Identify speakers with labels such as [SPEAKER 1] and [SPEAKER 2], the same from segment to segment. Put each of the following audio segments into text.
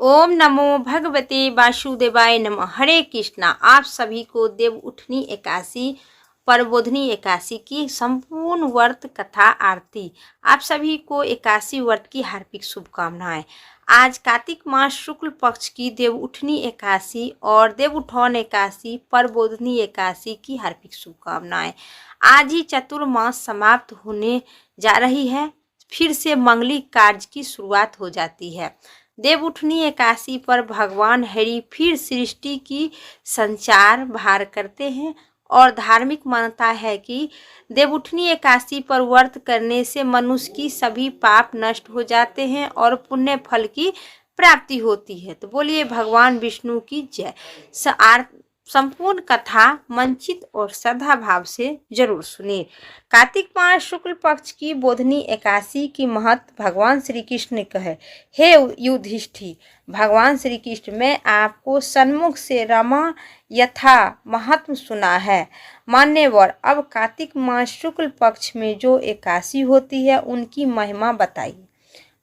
[SPEAKER 1] ओम नमो भगवते वासुदेवाय नमः। हरे कृष्णा। आप सभी को देव उठनी एकादशी परबोधनी एकादशी की संपूर्ण व्रत कथा आरती आप सभी को एकादशी व्रत की हार्दिक शुभकामनाएं। आज कार्तिक मास शुक्ल पक्ष की देव उठनी एकादशी और देव उठौन एकादशी परबोधनी एकादशी की हार्दिक शुभकामनाएं। आज ही चतुर्मास समाप्त होने जा रही है, फिर से मंगलिक कार्य की शुरुआत हो जाती है। देव उठनी एकादशी पर भगवान हरि फिर सृष्टि की संचार भार करते हैं और धार्मिक मान्यता है कि देवउठनी एकादशी पर व्रत करने से मनुष्य की सभी पाप नष्ट हो जाते हैं और पुण्य फल की प्राप्ति होती है। तो बोलिए भगवान विष्णु की जय। संपूर्ण कथा मंचित और श्रद्धा भाव से जरूर सुनिए। कार्तिक मास शुक्ल पक्ष की बोधनी एकादशी की महत्व भगवान श्री कृष्ण ने कहे, हे युधिष्ठिर, भगवान श्री कृष्ण मैं आपको सन्मुख से रमा यथा महत्व सुना है। मान्यवर, अब कार्तिक मास शुक्ल पक्ष में जो एकादशी होती है उनकी महिमा बताइए।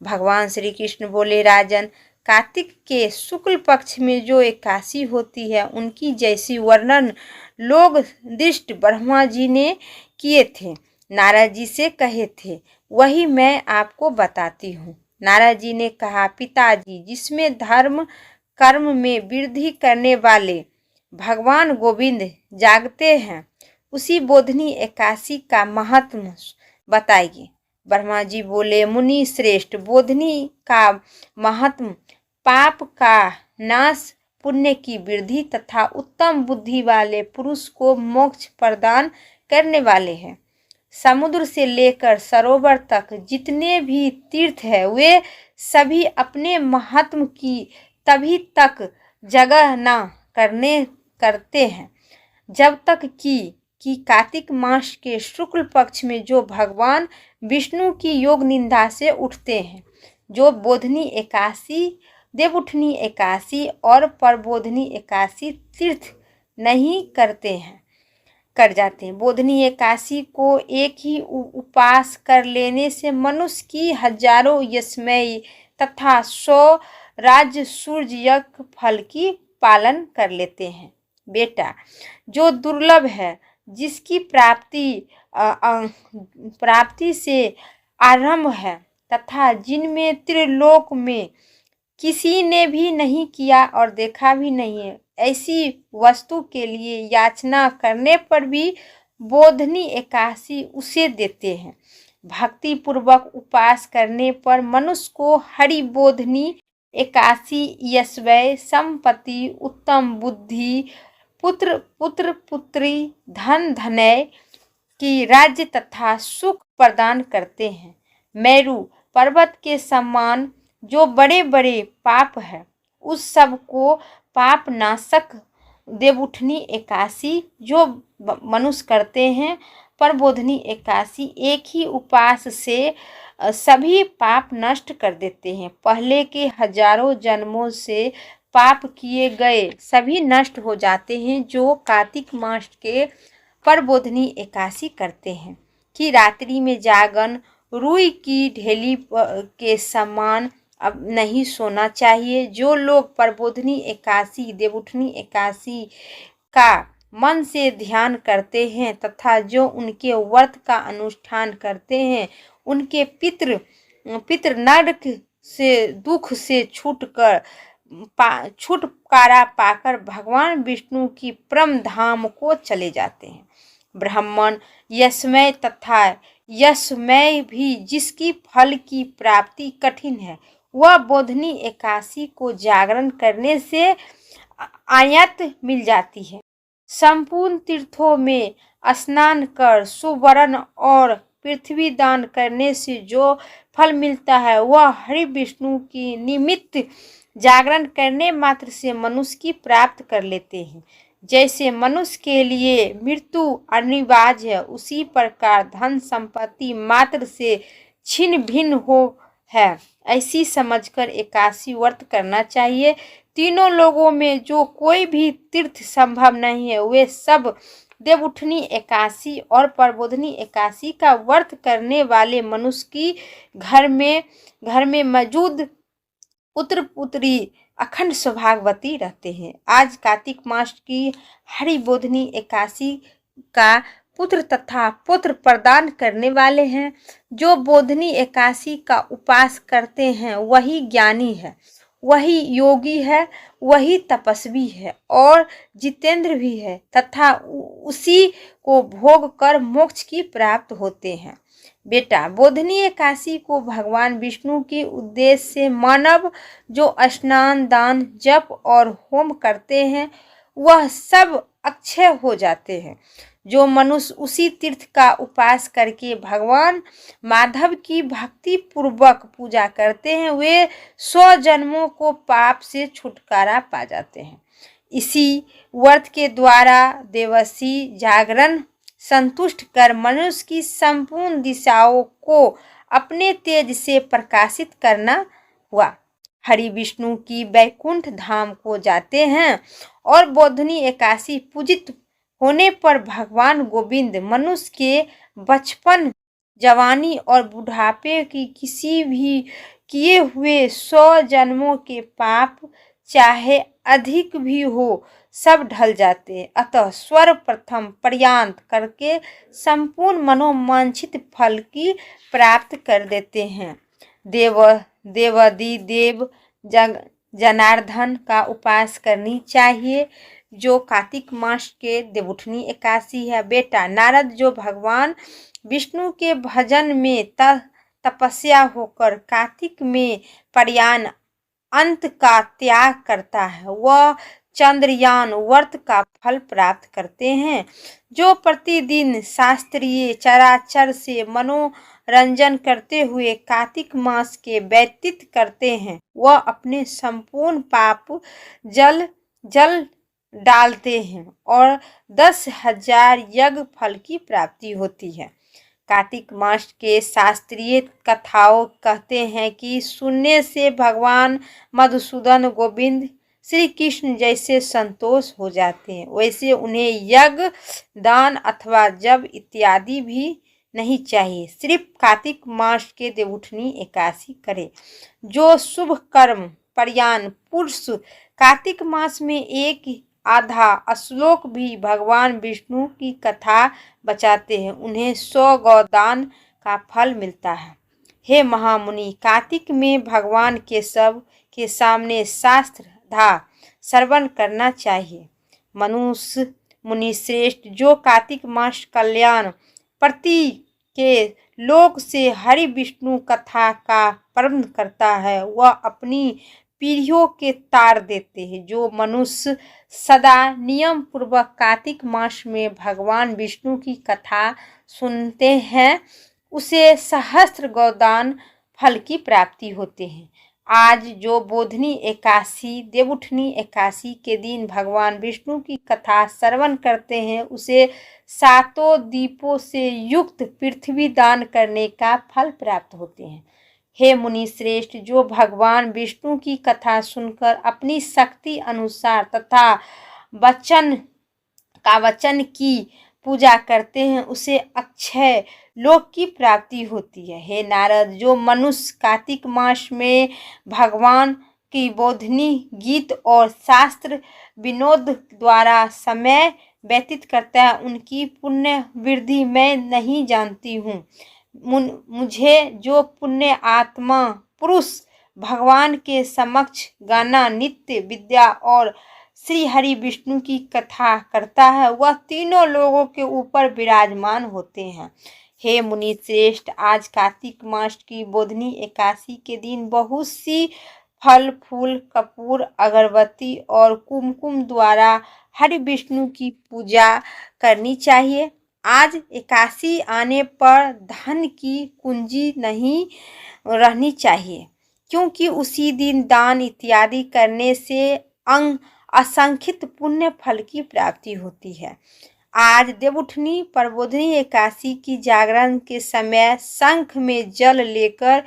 [SPEAKER 1] भगवान श्री कृष्ण बोले, राजन, कार्तिक के शुक्ल पक्ष में जो एकादशी होती है उनकी जैसी वर्णन लोग दृष्ट ब्रह्मा जी ने किए थे, नारद जी से कहे थे, वही मैं आपको बताती हूँ। नारद जी ने कहा, पिताजी, जिसमें धर्म कर्म में वृद्धि करने वाले भगवान गोविंद जागते हैं, उसी बोधनी एकादशी का महत्व बताइए। ब्रह्मा जी बोले, मुनि श्रेष्ठ, बोधनी का महत्व पाप का नाश, पुण्य की वृद्धि तथा उत्तम बुद्धि वाले पुरुष को मोक्ष प्रदान करने वाले हैं। समुद्र से लेकर सरोवर तक जितने भी तीर्थ है वे सभी अपने महत्व की तभी तक जगह न करते हैं जब तक कि कार्तिक मास के शुक्ल पक्ष में जो भगवान विष्णु की योग निंदा से उठते हैं, जो बोधनी एकादशी, देवउठनी एकादशी और परबोधनी एकादशी तीर्थ नहीं कर जाते हैं। बोधनी एकादशी को एक ही उपास कर लेने से मनुष्य की हजारों यशमय तथा 100 राज्य सूर्य यज्ञ फल की पालन कर लेते हैं। बेटा, जो दुर्लभ है, जिसकी प्राप्ति से आरंभ है तथा जिनमें त्रिलोक में किसी ने भी नहीं किया और देखा भी नहीं है, ऐसी वस्तु के लिए याचना करने पर भी बोधनी एकादशी उसे देते हैं। भक्ति पूर्वक उपास करने पर मनुष्य को हरि बोधनी एकादशी यशवै, संपत्ति, उत्तम बुद्धि, पुत्र पुत्री, धन धनय की राज्य तथा सुख प्रदान करते हैं। मेरु पर्वत के समान जो बड़े बड़े पाप है उस सब को पाप नाशक देवउठनी एकादशी जो मनुष्य करते हैं, परबोधनी एकादशी एक ही उपास से सभी पाप नष्ट कर देते हैं। पहले के हजारों जन्मों से पाप किए गए सभी नष्ट हो जाते हैं जो कार्तिक मास के परबोधनी एकादशी करते हैं। कि रात्रि में जागन रुई की ढेली के समान अब नहीं सोना चाहिए। जो लोग परबोधनी एकादशी, देवउठनी एकादशी का मन से ध्यान करते हैं तथा जो उनके व्रत का अनुष्ठान करते हैं, उनके पितृ नरक से दुख से छुटकारा पाकर भगवान विष्णु की परम धाम को चले जाते हैं। ब्राह्मण यशमय तथा यशमय भी जिसकी फल की प्राप्ति कठिन है, वह बोधनी एकादशी को जागरण करने से आयत मिल जाती है। संपूर्ण तीर्थों में स्नान कर सुवर्ण और पृथ्वी दान करने से जो फल मिलता है वह हरि विष्णु की निमित्त जागरण करने मात्र से मनुष्य की प्राप्त कर लेते हैं। जैसे मनुष्य के लिए मृत्यु अनिवार्य है, उसी प्रकार धन संपत्ति मात्र से छिन्न भिन्न हो है, ऐसी समझकर एकादशी व्रत करना चाहिए। तीनों लोगों में जो कोई भी तीर्थ संभव नहीं है, वे सब देवउठनी एकादशी और परबोधनी एकादशी का व्रत करने वाले मनुष्य की घर में मौजूद पुत्र पुत्री अखंड सौभाग्यवती रहते हैं। आज कार्तिक मास की हरिबोधिनी एकादशी का पुत्र तथा पुत्र प्रदान करने वाले हैं। जो बोधिनी एकादशी का उपास करते हैं वही ज्ञानी है, वही योगी है, वही तपस्वी है और जितेंद्र भी है तथा उसी को भोग कर मोक्ष की प्राप्त होते हैं। बेटा, बोधिनी एकादशी को भगवान विष्णु के उद्देश्य से मानव जो स्नान, दान, जप और होम करते हैं वह सब अक्षय हो जाते हैं। जो मनुष्य उसी तीर्थ का उपास करके भगवान माधव की भक्ति पूर्वक पूजा करते हैं वे 100 जन्मों को पाप से छुटकारा पा जाते हैं। इसी व्रत के द्वारा देवसी जागरण संतुष्ट कर मनुष्य की संपूर्ण दिशाओं को अपने तेज से प्रकाशित करना हुआ। हरि विष्णु की वैकुंठ धाम को जाते हैं और बोधिनी एकादशी पूजित होने पर भगवान गोविंद मनुष्य के बचपन, जवानी और बुढ़ापे की किसी भी किए हुए 100 जन्मों के पाप चाहे अधिक भी हो सब ढल जाते हैं। अतः सर्वप्रथम पर्यांत करके संपूर्ण मनोवांछित फल की प्राप्त कर देते हैं। देवादि देव जनार्दन का उपास करनी चाहिए जो कार्तिक मास के देवउठनी एकादशी है। बेटा, नारद जो भगवान विष्णु के भजन में तपस्या होकर कार्तिक में पर्यान अंत का त्याग करता है वह चंद्रयान व्रत का फल प्राप्त करते हैं। जो प्रतिदिन शास्त्रीय चराचर से मनोरंजन करते हुए कार्तिक मास के व्यतीत करते हैं वह अपने संपूर्ण पाप जल डालते हैं और 10,000 यज्ञ फल की प्राप्ति होती है। कार्तिक मास के शास्त्रीय कथाओं कहते हैं कि सुनने से भगवान मधुसूदन गोविंद श्री कृष्ण जैसे संतोष हो जाते हैं, वैसे उन्हें यज्ञ, दान अथवा जप इत्यादि भी नहीं चाहिए। सिर्फ कार्तिक मास के देवउठनी एकादशी करे। जो शुभ कर्म पर्यान पुरुष कार्तिक मास में एक आधा श्लोक भी भगवान विष्णु की कथा बचाते हैं उन्हें 100 गौदान का फल मिलता है। हे महामुनि, कार्तिक में भगवान केशव के सामने शास्त्र श्रवण करना चाहिए। मनुष्य मुनि श्रेष्ठ जो कार्तिक मास कल्याण प्रति के लोक से हरि विष्णु कथा का प्रबंध करता है वह अपनी पीढ़ियों के तार देते हैं। जो मनुष्य सदा नियम पूर्वक कार्तिक मास में भगवान विष्णु की कथा सुनते हैं उसे सहस्त्र गौदान फल की प्राप्ति होते हैं। आज जो बोधिनी एकादशी देवउठनी एकादशी के दिन भगवान विष्णु की कथा श्रवण करते हैं उसे 7 दीपों से युक्त पृथ्वी दान करने का फल प्राप्त होते हैं। हे मुनि श्रेष्ठ, जो भगवान विष्णु की कथा सुनकर अपनी शक्ति अनुसार तथा वचन की पूजा करते हैं उसे अक्षय लोक की प्राप्ति होती है। हे नारद, जो मनुष्य कार्तिक मास में भगवान की बोधिनी गीत और शास्त्र विनोद द्वारा समय व्यतीत करता है उनकी पुण्य वृद्धि मैं नहीं जानती हूँ। मुझे जो पुण्य आत्मा पुरुष भगवान के समक्ष गाना, नित्य विद्या और श्री हरि विष्णु की कथा करता है वह तीनों लोगों के ऊपर विराजमान होते हैं। हे मुनि श्रेष्ठ, आज कार्तिक मास की बोधिनी एकादशी के दिन बहुत सी फल फूल, कपूर, अगरबत्ती और कुमकुम द्वारा हरि विष्णु की पूजा करनी चाहिए। आज एकादशी आने पर धन की कुंजी नहीं रहनी चाहिए क्योंकि उसी दिन दान इत्यादि करने से असंख्यित पुण्य फल की प्राप्ति होती है। आज देवउठनी प्रबोधिनी एकादशी की जागरण के समय शंख में जल लेकर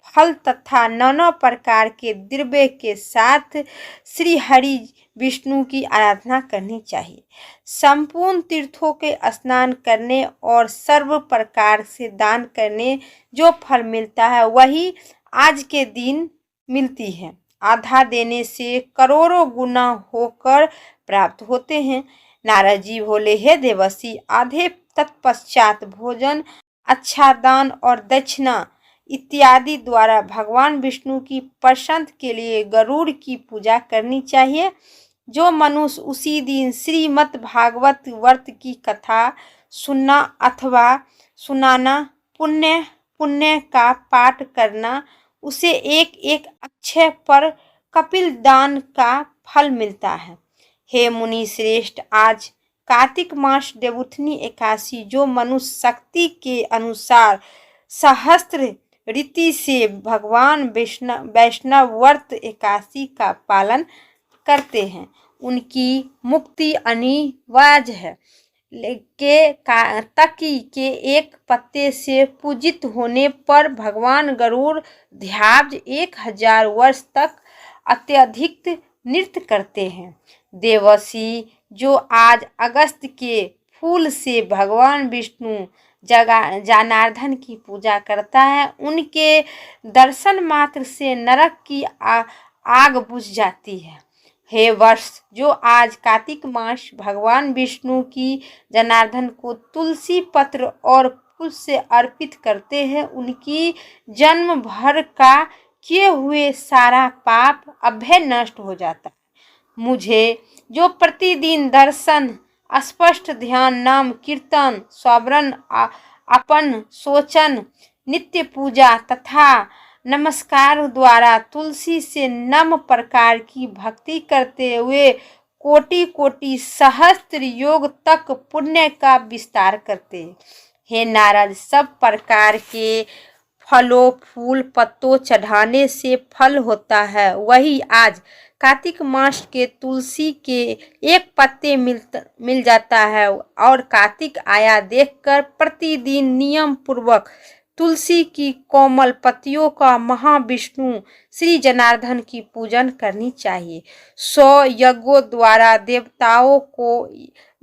[SPEAKER 1] फल तथा नाना प्रकार के द्रव्य के साथ श्री हरि विष्णु की आराधना करनी चाहिए। संपूर्ण तीर्थों के स्नान करने और सर्व प्रकार से दान करने जो फल मिलता है वही आज के दिन मिलती है। आधा देने से करोड़ों गुना होकर प्राप्त होते हैं। नारद जी बोले, हे देवर्षि, आधे तत्पश्चात भोजन, अच्छा दान और दक्षिणा इत्यादि द्वारा भगवान विष्णु की प्रसन्न के लिए गरुड़ की पूजा करनी चाहिए। जो मनुष्य उसी दिन श्रीमद् भागवत व्रत की कथा सुनना अथवा सुनाना, पुण्य पुण्य का पाठ करना, उसे एक एक अक्षय पर कपिल दान का फल मिलता है। हे मुनि श्रेष्ठ, आज कार्तिक मास देवउठनी एकादशी जो मनुष्य शक्ति के अनुसार सहस्त्र रीति से भगवान वैष्णव व्रत एकादशी का पालन करते हैं, उनकी मुक्ति अनिवार्य है। तकी के एक पत्ते से पूजित होने पर भगवान गरुड़ ध्वज 1000 वर्ष तक अत्यधिक नृत्य करते हैं। देवर्षि, जो आज अगस्त के फूल से भगवान विष्णु जनार्दन की पूजा करता है, उनके दर्शन मात्र से नरक की आग बुझ जाती है। हे वर्ष, जो आज कार्तिक मास भगवान विष्णु की जनार्दन को तुलसी पत्र और फूल से अर्पित करते हैं, उनकी जन्म भर का किए हुए सारा पाप अभय नष्ट हो जाता है। मुझे जो प्रतिदिन दर्शन, स्पष्ट ध्यान, नाम कीर्तन, स्वरण, अपन सोचन, नित्य पूजा तथा नमस्कार द्वारा तुलसी से नम प्रकार की भक्ति करते हुए कोटि कोटि सहस्त्र योग तक पुण्य का विस्तार करते। हे नारद, सब प्रकार के फलों, फूल, पत्तों चढ़ाने से फल होता है, वही आज कार्तिक मास के तुलसी के एक पत्ते मिल जाता है। और कार्तिक आया देखकर प्रतिदिन नियम पूर्वक तुलसी की कोमल पत्तियों का महाविष्णु श्री जनार्दन की पूजन करनी चाहिए। 100 यज्ञों द्वारा देवताओं को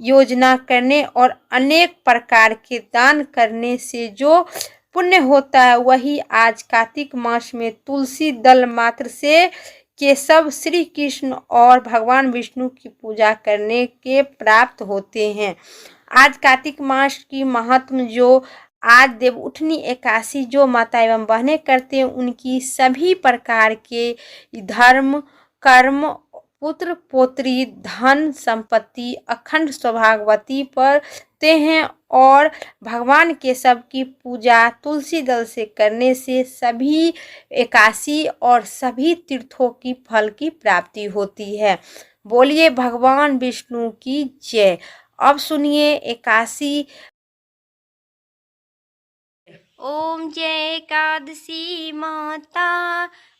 [SPEAKER 1] योजना करने और अनेक प्रकार के दान करने से जो पुण्य होता है, वही आज कार्तिक मास में तुलसी दल मात्र से केशव श्री कृष्ण और भगवान विष्णु की पूजा करने के प्राप्त होते हैं। आज कार्तिक मास की महात्म जो आज देवउठनी एकादशी जो माता एवं बहनें करते हैं, उनकी सभी प्रकार के धर्म, कर्म, पुत्र पौत्री, धन संपत्ति अखंड सौभाग्यवती करते हैं। और भगवान केशव की पूजा तुलसी दल से करने से सभी एकादशी और सभी तीर्थों की फल की प्राप्ति होती है। बोलिए भगवान विष्णु की जय। अब सुनिए एकादशी।
[SPEAKER 2] ओम जय एकादशी माता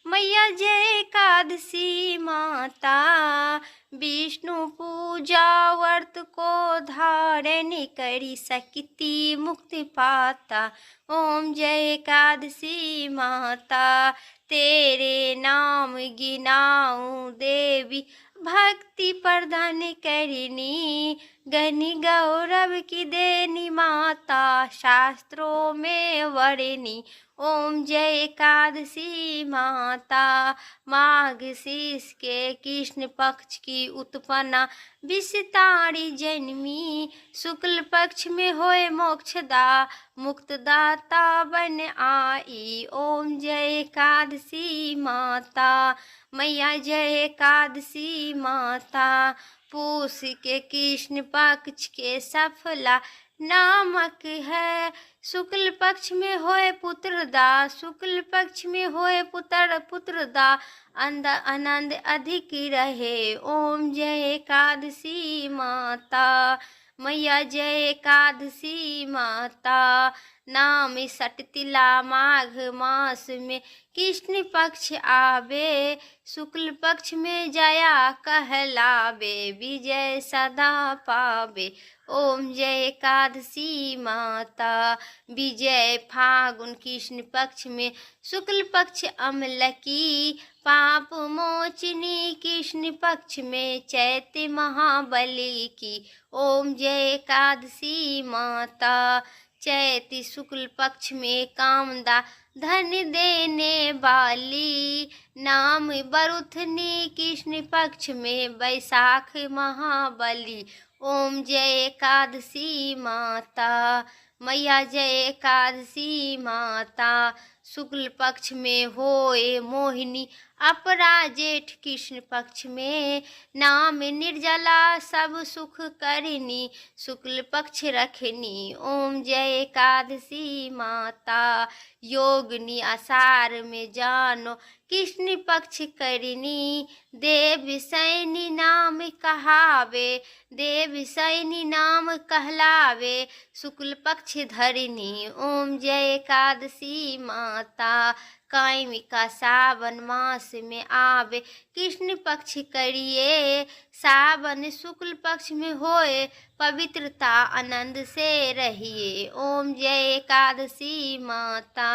[SPEAKER 2] मैया, जय एकादशी माता, विष्णु पूजा व्रत को धारण करी सकती मुक्ति पाता। ओम जय एकादशी माता, तेरे नाम गिनाऊं देवी, भक्ति प्रदान करिनी, गनि गौरव की देनी माता, शास्त्रों में वर्णी। ओम जय एकादशी माता, माघ शीष के कृष्ण पक्ष की उत्पन्ना, विषतारी जन्मी, शुक्ल पक्ष में होए मोक्षदा, मुक्तदाता बन आई। ओम जय एकादशी माता मैया, जय एकादशी माता, पूष के कृष्ण पक्ष के सफला नामक है, शुक्ल पक्ष में होए पुत्रदा, शुक्ल पक्ष में होए पुत्रदा, आनंद अधिक रहे। ओम जय एकादशी माता मैया, जय एकादशी माता, नाम सटतिला माघ मास में कृष्ण पक्ष आवे, शुक्ल पक्ष में जया कहलावे, विजय सदा पावे। ओम जय एकादशी माता, विजय फागुन कृष्ण पक्ष में, शुक्ल पक्ष अमलकी, पाप मोचनी कृष्ण पक्ष में, चैत्र महाबली की। ओम जय एकादशी माता, चैती शुक्ल पक्ष में कामदा, धन देने वाली, नाम बरुथनी कृष्ण पक्ष में बैसाख महाबली। ओम जय एकादशी माता, मैया जय एकादशी माता। शुक्ल पक्ष में होए मोहिनी, अपरा जेठ कृष्ण पक्ष में, नाम निर्जला सब सुख करनी, शुक्ल पक्ष रखनी। ओम जय एकादशी माता। योगिनी आषाढ़ में जानो, कृष्ण पक्ष करनी, देव सैनी नाम कहावे, देव सैनी नाम कहलावे, शुक्ल पक्ष धरनी। ओम जय एकादशी माता। कायमिका सावन मास में आवे, कृष्ण पक्ष करिए, सावन शुक्ल पक्ष में होए, पवित्रता आनंद से रहिए। ओम जय एकादशी माता।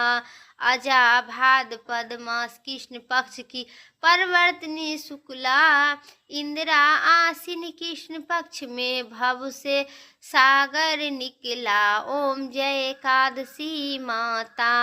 [SPEAKER 2] अजा भाद्रपद मास कृष्ण पक्ष की परवर्तनी शुक्ला, इंदिरा आसीन कृष्ण पक्ष में भव से सागर निकला। ओम जय एकादशी माता।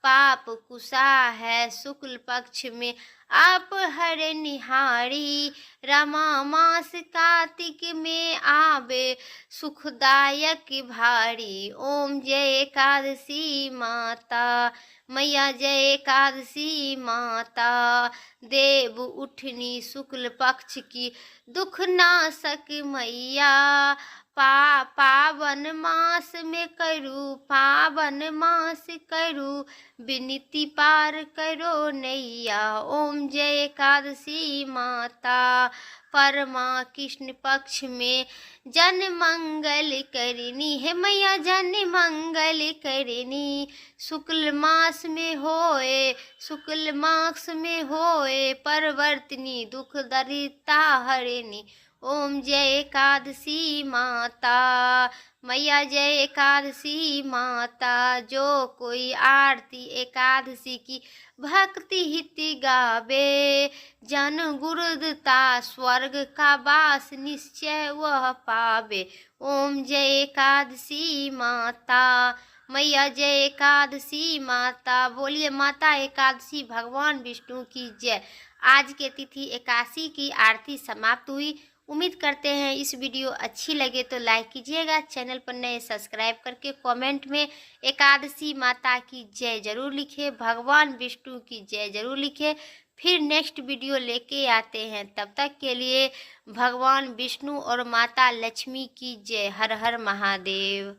[SPEAKER 2] पाप कुशा है शुक्ल पक्ष में, आप हर निहारी, रमा मास कार्तिक में आवे, सुखदायक भारी। ओम जय एकादशी माता, मैया जय एकादशी माता। देव उठनी शुक्ल पक्ष की, दुख नाशक मैया, पावन मास में करूँ, पावन मास करूँ, विनती पार करो नैया। ओम जय एकादशी माता। परमा कृष्ण पक्ष में जन मंगल करनी है मैया, जन मंगल करनी, शुक्ल मास में होए, शुक्ल मास में होए, परवर्तनी दुख दरिद्रता हरनी। ओम जय एकादशी माता, मैया जय एकादशी माता। जो कोई आरती एकादशी की भक्ति हित गावे, जन गुरुदता स्वर्ग का वास निश्चय वह पावे। ओम जय एकादशी माता, मैया जय एकादशी माता। बोलिए माता एकादशी भगवान विष्णु की जय। आज के तिथि एकादशी की आरती समाप्त हुई। उम्मीद करते हैं इस वीडियो अच्छी लगे तो लाइक कीजिएगा, चैनल पर नए सब्सक्राइब करके कमेंट में एकादशी माता की जय जरूर लिखिए, भगवान विष्णु की जय जरूर लिखिए। फिर नेक्स्ट वीडियो लेके आते हैं, तब तक के लिए भगवान विष्णु और माता लक्ष्मी की जय। हर हर महादेव।